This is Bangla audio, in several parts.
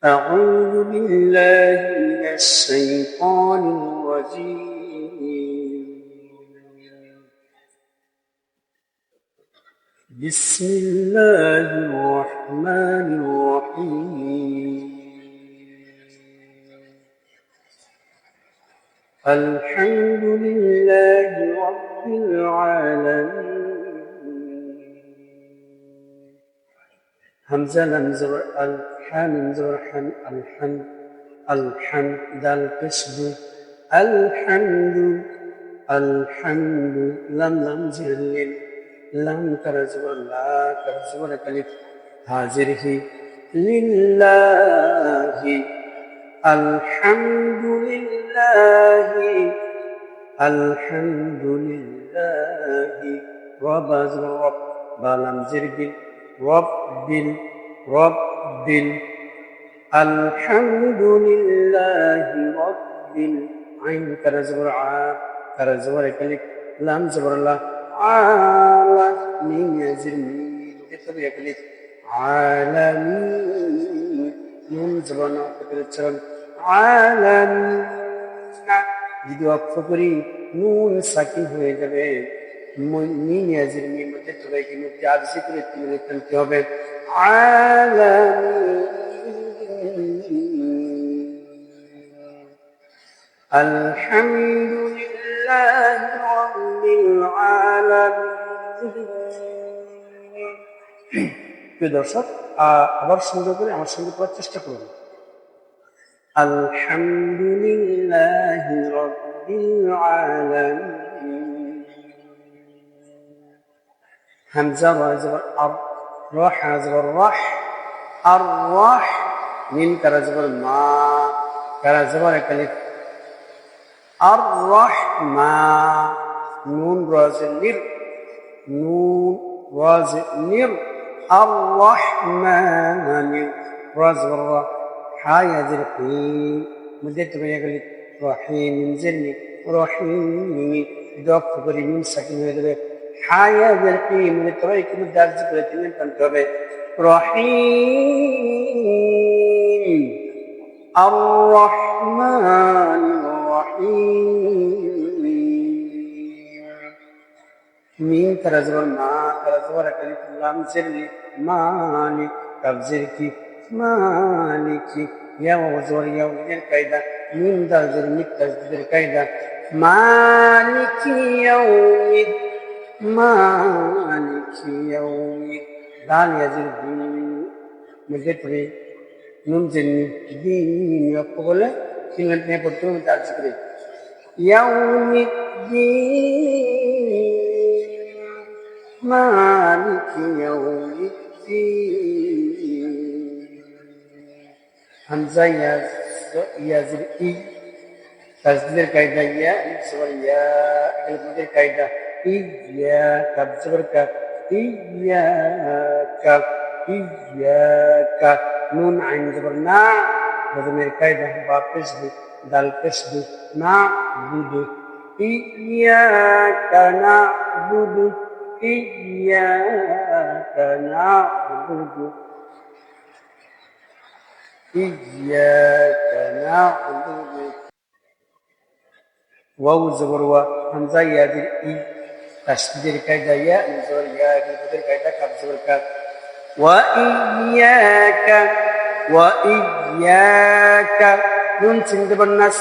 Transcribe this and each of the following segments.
أعوذ بالله من الشيطان الرجيم. بسم الله الرحمن الرحيم. الحمد لله رب العالمين. همزة لمزة الحم زرحم الحمد الحمد دال قسم الحمد الحمد لم زل لم كرزور لا كرزور كلف هاجره لله الحمد لله الحمد لله رب بالم زربل رب رب الحمد لله رب عين كرزور كرزور كلك لم زبر الله عالمين يزرمين كتب يكلك عالمين نون زبرنا كتب عالمين যদি অক্ষ করি নুন সাকিন হয়ে যাবে মিন ইয়াজির মধ্যে তবে কি মুক্তি আরজি করে তুলে ফেলতে হবে আলহামদুলিল্লাহ রাব্বিল আলামিন। প্রিয় দর্শক, আবার সুন্দর করে আমার সঙ্গে পড়ার চেষ্টা করুন। আলহামদুলিল্লাহ রাব্বিল আলামিন। হামজা ওয়াজবর আর রাহ হাজবর রাহ আর রাহ মিম কারাজবর মা কারাজবর কালিফ আর রাহমা নুন রাজনির নুন রাজনির আর রাহমানি রাজবর রাহ হায়াজির মধ্যে তুমি গেলে রহিম মিনজিরনি রহিম দক্ষ করে মিম সাকিন হয়ে যাবে হায়াজির মধ্যে তবে কি মধ্যে আরজি করে তুমি টানতে হবে রহিম আর রহমান রহিম মিম কারাজবর মা কারাজবর কালিফ লাম জিরনি মালিক কাবজির কি মালিকি ইয়া ওজর ইয়া ওজের কায়দা মিম দাজের মিত তাজদিদের কায়দা মালিকি ইয়াউমিদ মালিকি ইয়াউমিদ দাল ইয়াজির দিন মধ্যে পড়ে নুন জেনি দিন অক্ষ বলে সিঙ্গল নিয়ে পড়তে হবে তার করে ইয়াউমিদ দিন মালিকি ইয়াউমিদ দিন। হামজা ইয়াজির ই তাজদিদের কায়দা ইয়া সবার ইয়া কালিফের কায়দা ইয়া কাবজবর কা ইয়া নুন আইন জবর না বদমের কায়দা বা পেশবু দাল পেশবু না বুদু ইয়াকা নাবুদু ইয়াকা নাবুদু إياك نعبد واو زبر و همزة يادر إي تشديد كايدا يا زبر يا بدر كايدا كاب زبر كاب وإياك نون سند بالناس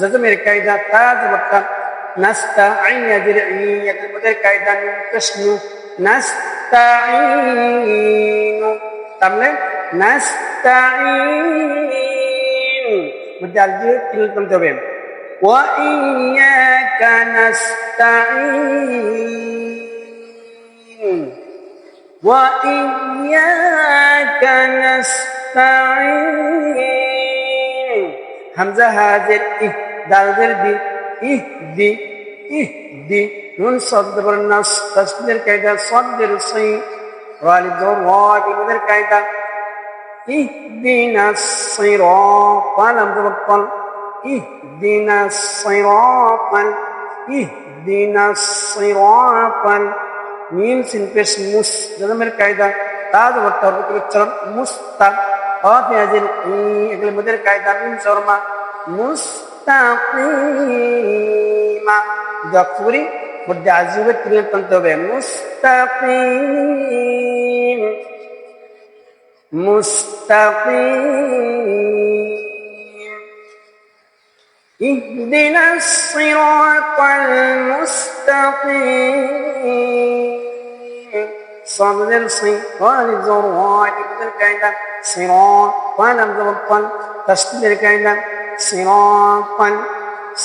زمير كايدا تا زبر كاب نستعين يادر إي يادر بدر كايدا نكشنو نستعين تمام نستعين مدالجي تلكم تبين وإياك نستعين وإياك نستعين همزة هذر إه دالجر بي إهدي نون صدر النص تصدر كيدا صدر صي غالب دور واجب مدر كيدا اهدنا الصراط لم تبطل اهدنا الصراط اهدنا الصراط ميم سين بس مس dalam kaida ta da watta ucharan musta قاف هذه এগুলোর মধ্যে কায়দা মিম শর্মা মুস্তাকিমা যকরি মধ্যে আজিবে তিলে টানতে হবে মুস্তাকিম মুস্তাকিম اهدنا الصراط المستقيم صاد الصراط الزراعي الكائنة صراط ولم زبطا تشديد الكائنة صراطا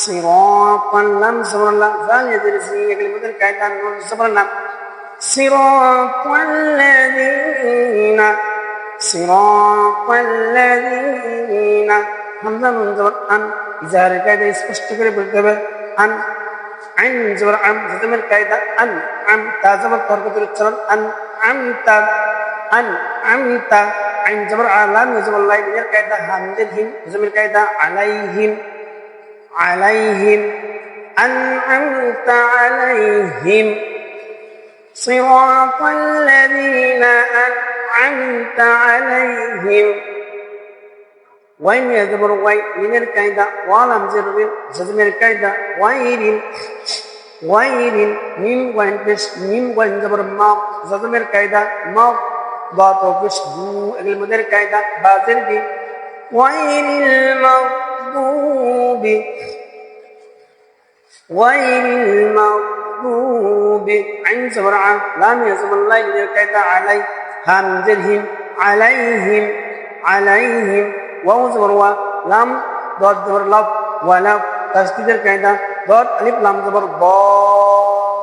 صراطا لم زبر الله ثانية درسية كلمة الكائنة نون زبر الله صراط الذين صراط الذين همزة نون زبر أن إظهار الكائدة স্পষ্ট করে বলতে হবে আন আইন জবর আম জজমের কায়দা আন আম তা জবর তর্কতের উচ্চারণ আন আমতা আন আমতা আইন জবর আলাম জবর লাই এর কায়দা হামজের হিম জজমের কায়দা আলাইহিম আলাইহিম আনআমতা আলাইহিম সিরাতাল লাযীনা আনআমতা আলাইহিম وين يزبر وين من الكايدة ولم زربين زدم الكايدة وين ميم وين بش ميم وين زبر ما زدم الكايدة ما ضاطو بش دو المدر الكايدة بازر بي وين المغضوب عن زبر عن لام يزبر الله من الكايدة علي هم زرهم عليهم واو زبر وا لام ضاد زبر لب ولا تشديد الكايدة ضاد الف لام زبر ضال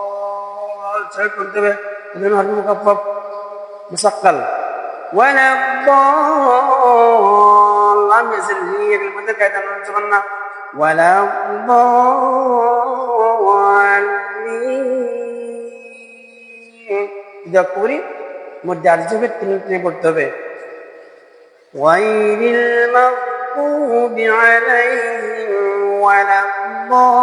شرط করতে হবে এজন্য হরফ মুকাফফাফ মুসাক্কাল ولا ضال لام يزل هي كلمة الكايدة نون زبر না ولا ضالين إذا করি মধ্যে আরজবে তিনটে পড়তে হবে غير المغضوب عليهم ولا الضالين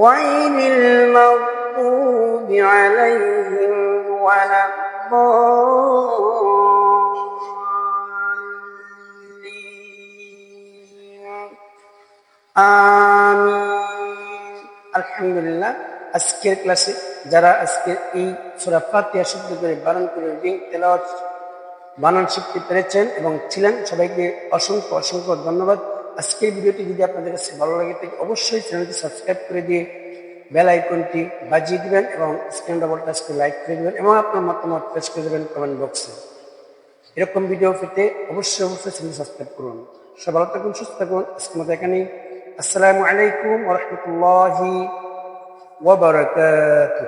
غير المغضوب عليهم ولا الضالين آمين الحمد لله আজকের ক্লাসে যারা আজকে এই সূরা ফাতিহা শুদ্ধ করে বানান করে তেলাওয়াত বানান শিখতে পেরেছেন এবং ছিলেন সবাইকে অসংখ্য অসংখ্য ধন্যবাদ। আজকের ভিডিওটি যদি আপনাদের কাছে ভালো লাগে তাহলে অবশ্যই চ্যানেলটি সাবস্ক্রাইব করে দিয়ে বেল আইকনটি বাজিয়ে দিবেন এবং স্ক্রিন ডাবল টাচ করে লাইক করে দিবেন এবং আপনার মতামত পেশ করে দেবেন কমেন্ট বক্সে। এরকম ভিডিও পেতে অবশ্যই চ্যানেলটি সাবস্ক্রাইব করুন। সবাই ভালো থাকুন, সুস্থ থাকুন। আজকের মতো এখানেই। আসসালামু আলাইকুম ওয়া রাহমাতুল্লাহি وبركاته।